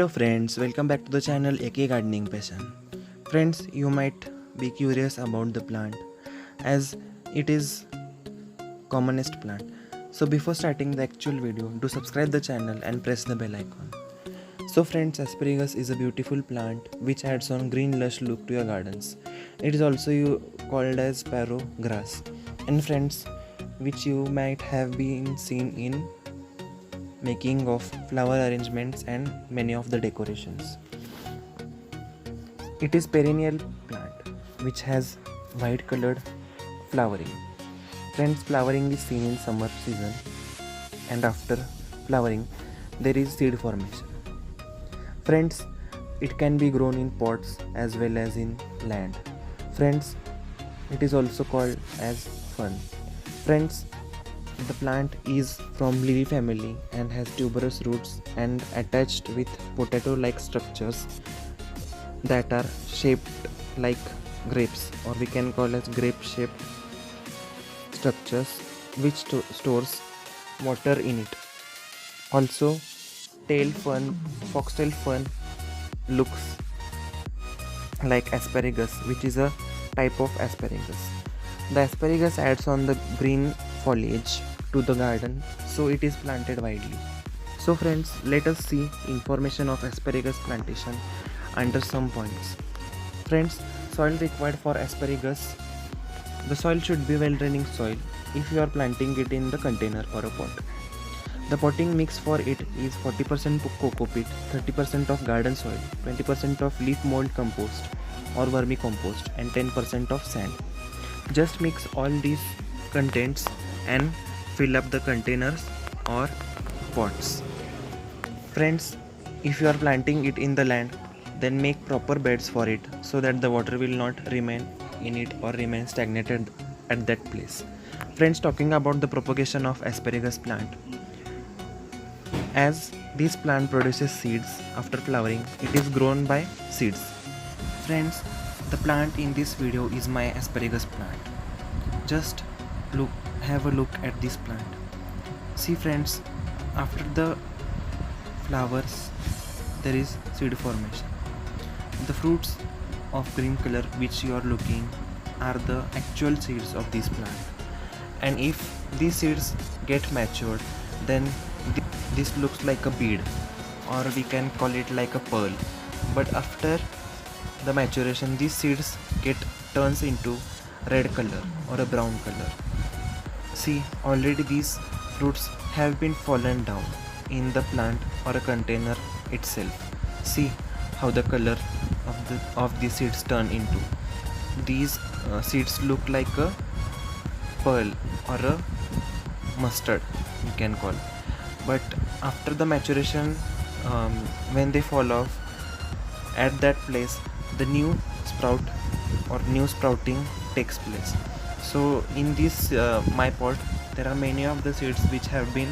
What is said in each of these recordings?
friends, welcome back to the channel AK Gardening Passion. Friends, you might be curious about the plant as it is commonest plant. So before starting the actual video, do subscribe the channel and press the bell icon. So friends, asparagus is a beautiful plant which adds on green lush look to your gardens. It is also called as sparrow grass. And friends, which you might have been seen in making of flower arrangements and many of the decorations. It is perennial plant which has white colored flowering. Friends, flowering is seen in summer season, and after flowering there is seed formation. Friends, it can be grown in pots as well as in land. Friends, it is also called as fern. Friends, the plant is from lily family and has tuberous roots and attached with potato-like structures that are shaped like grapes, or we can call as grape-shaped structures which stores water in it. Also, foxtail fern looks like asparagus, which is a type of asparagus. The asparagus adds on the green foliage to the garden, so it is planted widely. So friends, let us see information of asparagus plantation under some points. Friends, soil required for asparagus. The soil should be well draining soil if you are planting it in the container or a pot. The potting mix for it is 40% coco peat, 30% of garden soil, 20% of leaf mold compost or vermicompost, and 10% of sand. Just mix all these contents and fill up the containers or pots. Friends, if you are planting it in the land, then make proper beds for it so that the water will not remain in it or remain stagnated at that place. Friends, talking about the propagation of asparagus plant. As this plant produces seeds after flowering, it is grown by seeds. Friends, the plant in this video is my asparagus plant. Just have a look at this plant. See friends, after the flowers there is seed formation. The fruits of green color which you are looking are the actual seeds of this plant, and if these seeds get matured, then this looks like a bead, or we can call it like a pearl. But after the maturation, these seeds turns into red color or a brown color. See, already these fruits have been fallen down in the plant or a container itself. See how the color of the seeds turn into. These seeds look like a pearl or a mustard, you can call. But after the maturation, when they fall off, at that place the new sprout or new sprouting takes place. So in this my pot, there are many of the seeds which have been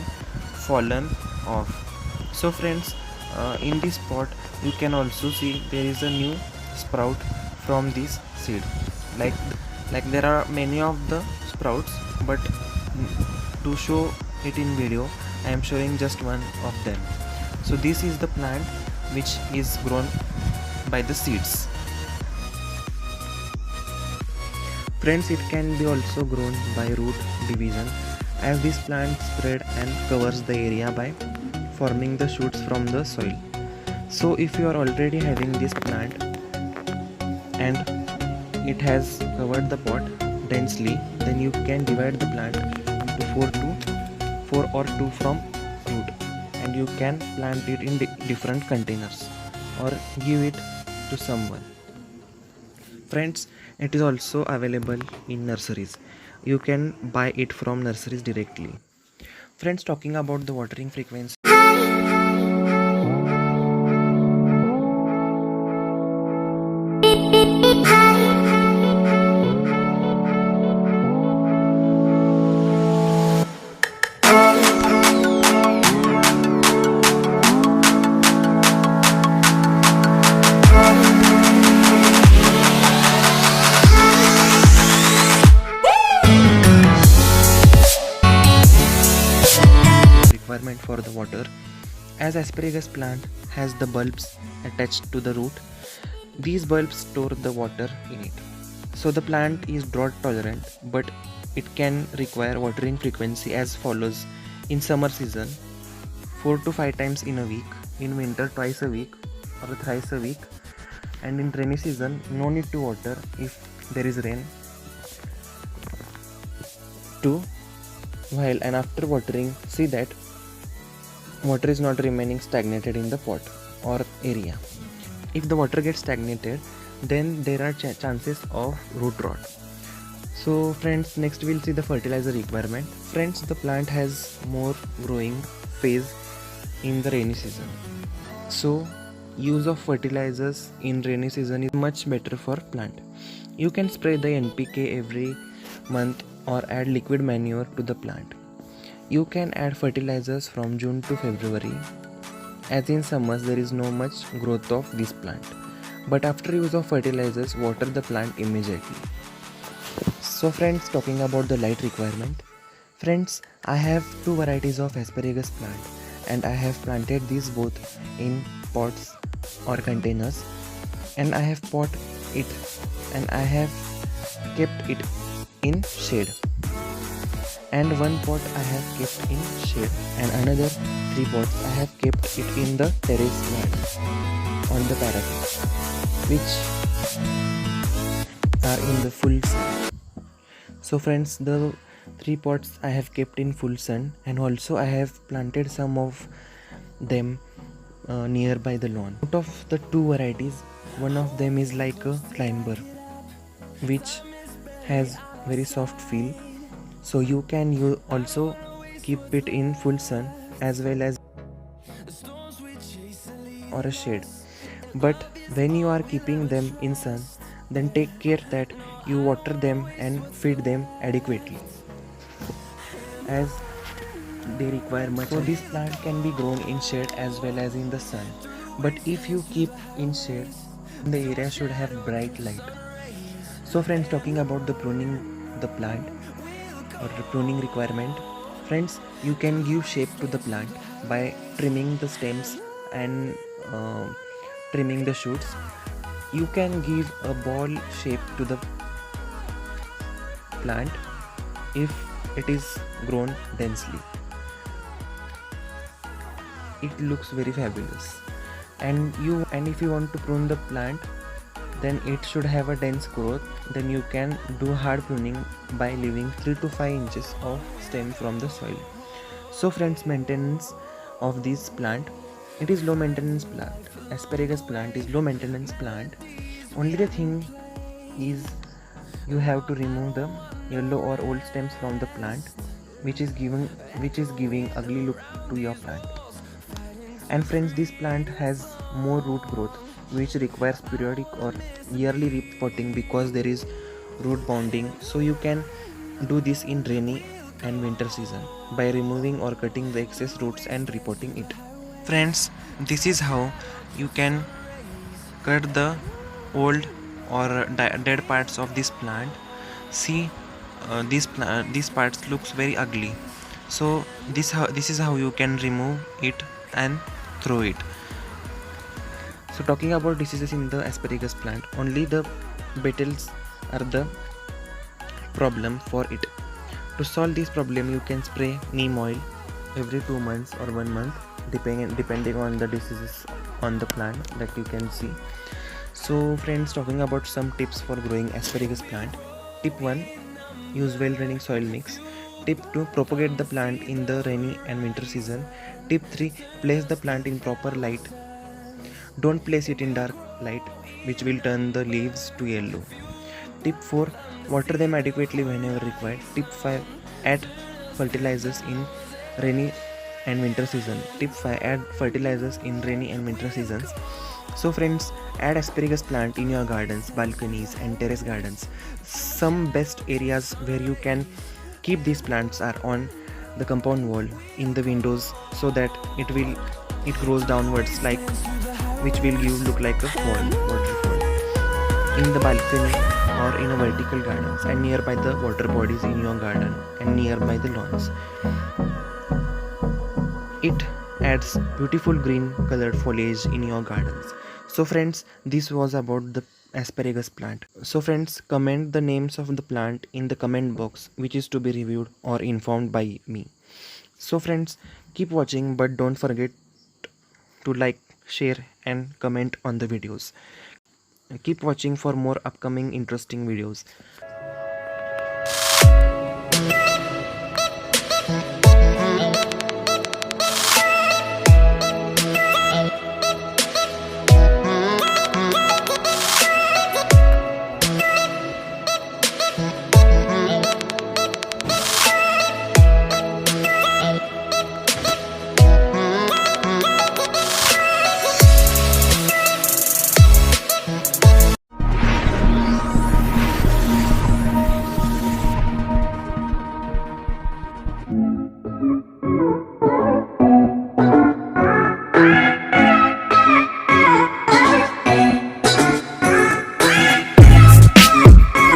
fallen off. So friends, in this pot you can also see there is a new sprout from this seed. Like there are many of the sprouts, but to show it in video, I am showing just one of them. So this is the plant which is grown by the seeds. Friends, it can be also grown by root division, as this plant spread and covers the area by forming the shoots from the soil. So if you are already having this plant and it has covered the pot densely, then you can divide the plant into 4 or 2 from root, and you can plant it in different containers or give it to someone. Friends, it is also available in nurseries. You can buy it from nurseries directly. Friends, talking about the watering frequency. For the water, As asparagus plant has the bulbs attached to the root, these bulbs store the water in it. So the plant is drought tolerant, but it can require watering frequency as follows. In summer season, 4 to 5 times in a week. In winter, twice a week or thrice a week. And in rainy season, no need to water if there is rain. 2. While and after watering, see that water is not remaining stagnated in the pot or area. If the water gets stagnated, then there are chances of root rot. So friends, next we'll see the fertilizer requirement. Friends, the plant has more growing phase in the rainy season. So use of fertilizers in rainy season is much better for plant. You can spray the NPK every month or add liquid manure to the plant. You can add fertilizers from June to February, as in summers there is no much growth of this plant. But after use of fertilizers, water the plant immediately. So friends, talking about the light requirement. Friends, I have 2 varieties of asparagus plant and I have planted these both in pots or containers, and I have pot it and I have kept it in shade. And one pot I have kept in shade and another 3 pots I have kept it in the terrace garden on the parapet, which are in the full sun. So friends, the 3 pots I have kept in full sun, and also I have planted some of them nearby the lawn. Out of the 2 varieties, one of them is like a climber, which has very soft feel. So you can also keep it in full sun as well as or a shade. But when you are keeping them in sun, then take care that you water them and feed them adequately, as they require much. So this plant can be grown in shade as well as in the sun. But if you keep in shade, the area should have bright light. So friends, talking about the pruning the plant or the pruning requirement. Friends, you can give shape to the plant by trimming the stems and trimming the shoots. You can give a ball shape to the plant if it is grown densely. It looks very fabulous. And if you want to prune the plant, then it should have a dense growth. Then you can do hard pruning by leaving 3 to 5 inches of stem from the soil. So friends, maintenance of this plant, it is low maintenance plant. Asparagus plant is low maintenance plant. Only the thing is you have to remove the yellow or old stems from the plant, which is giving ugly look to your plant. And friends, this plant has more root growth, which requires periodic or yearly repotting because there is root bonding. So you can do this in rainy and winter season by removing or cutting the excess roots and repotting it. Friends, this is how you can cut the old or dead parts of this plant. See, these parts looks very ugly. So this is how you can remove it and throw it. So talking about diseases in the asparagus plant, only the beetles are the problem for it. To solve this problem, you can spray neem oil every 2 months or 1 month, depending on the diseases on the plant that you can see. So friends, talking about some tips for growing asparagus plant. Tip 1, use well draining soil mix. Tip 2, propagate the plant in the rainy and winter season. Tip 3, place the plant in proper light. Don't place it in dark light, which will turn the leaves to yellow. Tip 4, water them adequately whenever required. Tip 5, add fertilizers in rainy and winter season. Tip 5, add fertilizers in rainy and winter seasons. So friends, add asparagus plant in your gardens, balconies and terrace gardens. Some best areas where you can keep these plants are on the compound wall, in the windows, so that it grows downwards, like which will look like a waterfall. In the balcony or in a vertical gardens and nearby the water bodies in your garden and nearby the lawns. It adds beautiful green colored foliage in your gardens. So friends, this was about the asparagus plant. So friends, comment the names of the plant in the comment box which is to be reviewed or informed by me. So friends, keep watching but don't forget to like, share and comment on the videos. Keep watching for more upcoming interesting videos.